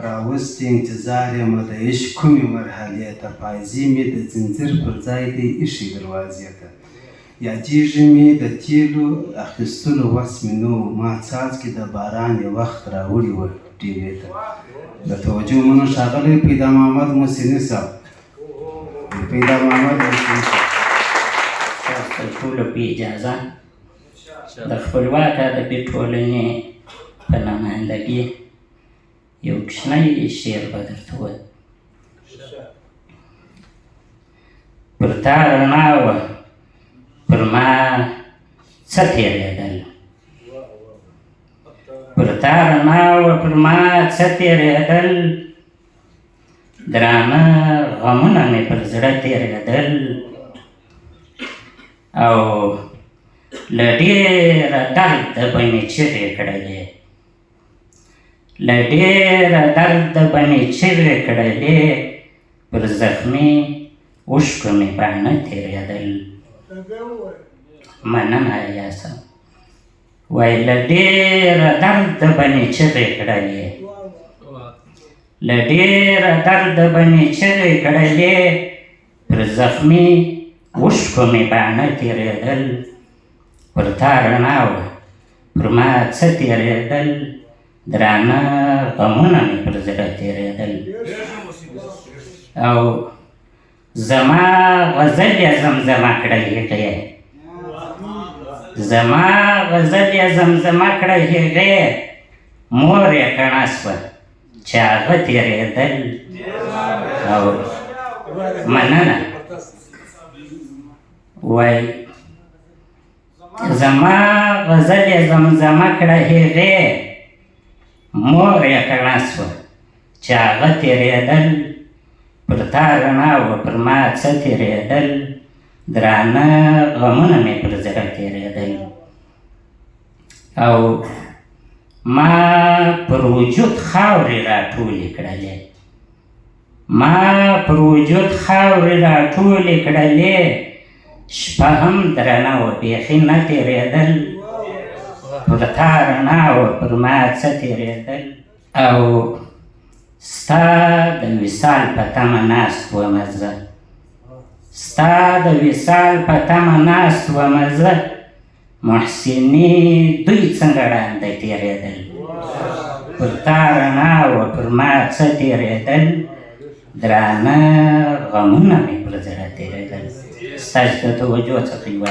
راوستي انتظار یم د عشق کومې مرحلې ته، پایزې مې د ځنځیر پر ځای دی ایښي دروازې ته. یادېږي مې د تیلو اخیستلو وس مې نه و، ما څاڅکي د باران یو وخت راوړي وه ډیوې ته. د توجه مننه ښاغلی پیدا محمد محسني صاحب. پیدا محمد محسني صاحب، تاسو ته ټولو په اجازه د خپلواکه ادبي ټولنې په نمایندګي یو کوچنی شعر به درته ووایم. پر تا رڼا وه پر ما څه تېرېدل، پر تا رڼا وه پر ما څه تېرېدل، درانه غمونه مې پر زړه تېرېدل، او له ډېره درده به مې چغې کړلې، له ډېره درده به مې چغې کړلې، پر زخمي اوښکو مې باڼه تېرېدل. مننه یاسم. وایي له ډېره درده به مې چغې کړلې، له ډېره درده به مې چغې کړلې، پر زخمي اوښکو مې باڼه تېرېدل، پر تا رڼا وه پر ما څه تېرېدل، درانه غمونه مې پر زړه تېرېدل. او زما غزل یې زمزمه کړه هغې، زما غزل یې زمزمه کړه هغې، مور یې کڼه شوه چې هغه تېرېدل. او مننه. وایي زما غزل یې زمزمه کړه هغې، مور یې کڼه شوه چې هغه تېرېدل، پر تا رڼا وه پر ما څه تېرېدل، درانه غمونه مې پر زړه تېرېدل. او ما پر وجود خاورې راټولې کړلې، ما پر وجود خاورې راټولې کړلې، شپه هم درنه وه بیخي نه تېرېدل، پر تا رڼا وه پر ما څه تېرېدل. او ستا د وصال په تمه ناست ومه زه، ستا د وصال په تمه ناست ومه زه، محسني دوی څنګه ړانده تېرېدل، پر تا رڼا وه پر ما څه تېرېدل، درانه غمونه مې پر زړه تېرېدل. ستاسو د توجه څخه یوه